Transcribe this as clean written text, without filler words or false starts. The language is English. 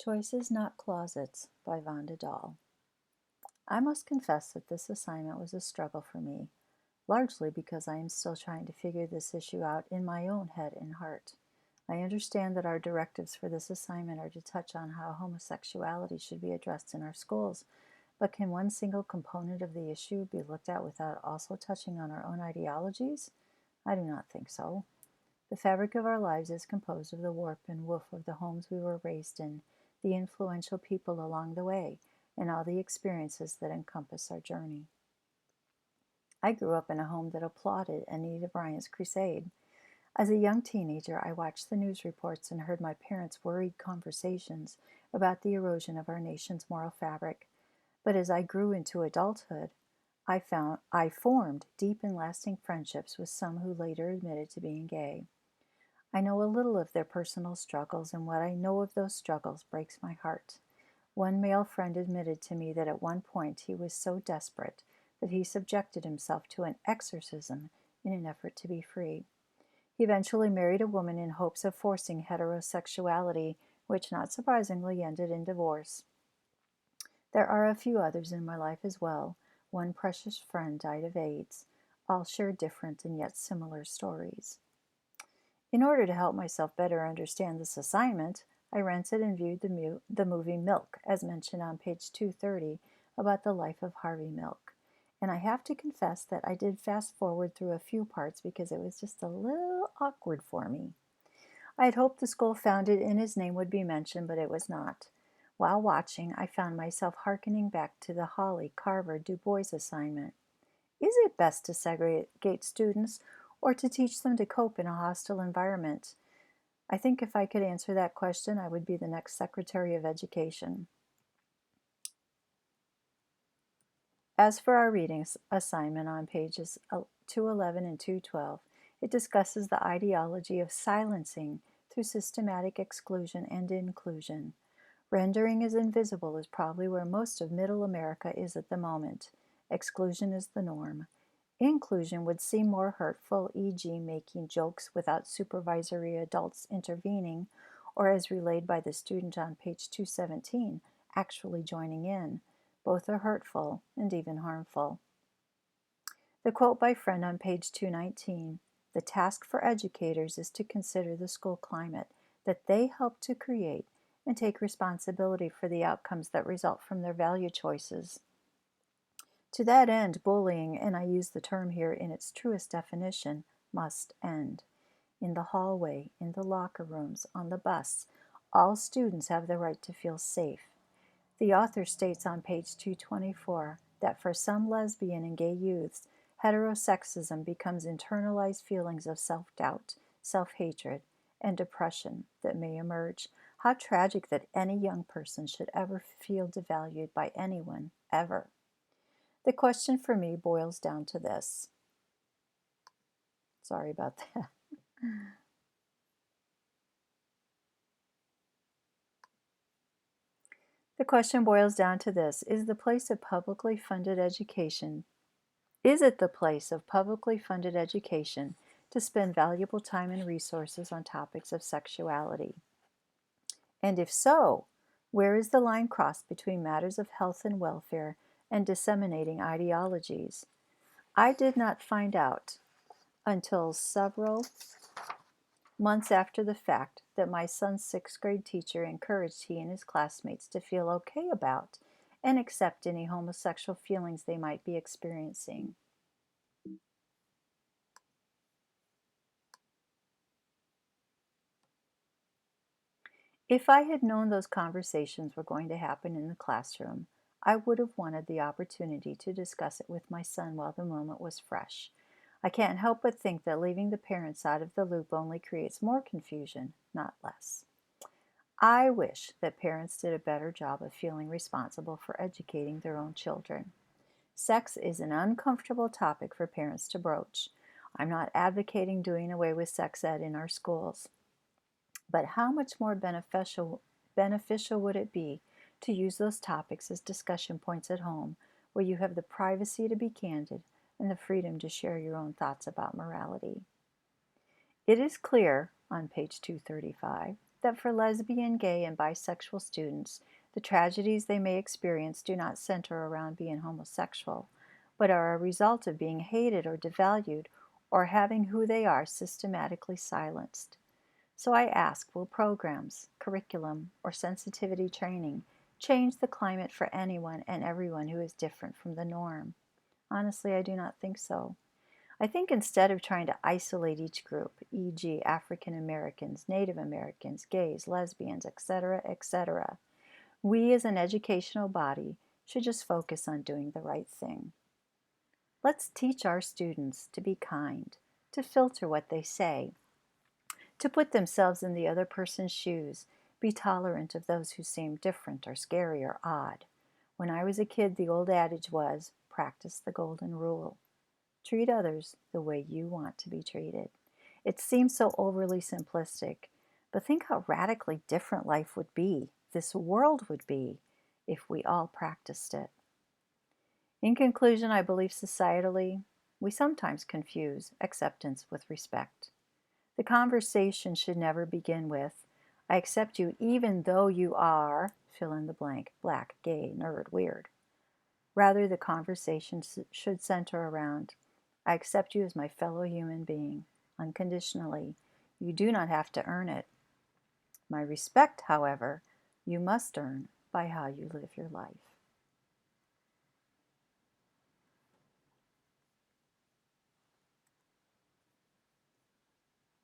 Choices Not Closets by Dahl. I must confess that this assignment was a struggle for me, largely because I am still trying to figure this issue out in my own head and heart. I understand that our directives for this assignment are to touch on how homosexuality should be addressed in our schools, but can one single component of the issue be looked at without also touching on our own ideologies? I do not think so. The fabric of our lives is composed of the warp and woof of the homes we were raised in, the influential people along the way, and all the experiences that encompass our journey. I grew up in a home that applauded Anita Bryant's crusade. As a young teenager, I watched the news reports and heard my parents' worried conversations about the erosion of our nation's moral fabric. But as I grew into adulthood, I formed deep and lasting friendships with some who later admitted to being gay. I know a little of their personal struggles, and what I know of those struggles breaks my heart. One male friend admitted to me that at one point he was so desperate that he subjected himself to an exorcism in an effort to be free. He eventually married a woman in hopes of forcing heterosexuality, which not surprisingly ended in divorce. There are a few others in my life as well. One precious friend died of AIDS. All share different and yet similar stories. In order to help myself better understand this assignment, I rented and viewed the movie Milk, as mentioned on page 230, about the life of Harvey Milk. And I have to confess that I did fast forward through a few parts because it was just a little awkward for me. I had hoped the school founded and his name would be mentioned, but it was not. While watching, I found myself hearkening back to the Hawley, Carver, Du Bois assignment. Is it best to segregate students or to teach them to cope in a hostile environment? I think if I could answer that question, I would be the next Secretary of Education. As for our reading assignment on pages 211 and 212, it discusses the ideology of silencing through systematic exclusion and inclusion. Rendering as invisible is probably where most of Middle America is at the moment. Exclusion is the norm. Inclusion would seem more hurtful, e.g., making jokes without supervisory adults intervening, or as relayed by the student on page 217, actually joining in. Both are hurtful and even harmful. The quote by Friend on page 219, "The task for educators is to consider the school climate that they help to create and take responsibility for the outcomes that result from their value choices." To that end, bullying, and I use the term here in its truest definition, must end. In the hallway, in the locker rooms, on the bus, all students have the right to feel safe. The author states on page 224 that for some lesbian and gay youths, heterosexism becomes internalized feelings of self-doubt, self-hatred, and depression that may emerge. How tragic that any young person should ever feel devalued by anyone, ever. The question for me boils down to this. Sorry about that. The question boils down to this. Is it the place of publicly funded education to spend valuable time and resources on topics of sexuality? And if so, where is the line crossed between matters of health and welfare and disseminating ideologies? I did not find out until several months after the fact that my son's sixth grade teacher encouraged he and his classmates to feel okay about and accept any homosexual feelings they might be experiencing. If I had known those conversations were going to happen in the classroom, I would have wanted the opportunity to discuss it with my son while the moment was fresh. I can't help but think that leaving the parents out of the loop only creates more confusion, not less. I wish that parents did a better job of feeling responsible for educating their own children. Sex is an uncomfortable topic for parents to broach. I'm not advocating doing away with sex ed in our schools. But how much more beneficial would it be to use those topics as discussion points at home, where you have the privacy to be candid and the freedom to share your own thoughts about morality? It is clear, on page 235, that for lesbian, gay, and bisexual students, the tragedies they may experience do not center around being homosexual, but are a result of being hated or devalued or having who they are systematically silenced. So I ask, will programs, curriculum, or sensitivity training change the climate for anyone and everyone who is different from the norm? Honestly, I do not think so. I think instead of trying to isolate each group, e.g., African Americans, Native Americans, gays, lesbians, etc., we as an educational body should just focus on doing the right thing. Let's teach our students to be kind, to filter what they say, to put themselves in the other person's shoes, be tolerant of those who seem different or scary or odd. When I was a kid, the old adage was, practice the golden rule. Treat others the way you want to be treated. It seems so overly simplistic, but think how radically different life would be, this world would be, if we all practiced it. In conclusion, I believe societally, we sometimes confuse acceptance with respect. The conversation should never begin with, I accept you even though you are, fill in the blank, black, gay, nerd, weird. Rather, the conversation should center around, I accept you as my fellow human being, unconditionally. You do not have to earn it. My respect, however, you must earn by how you live your life.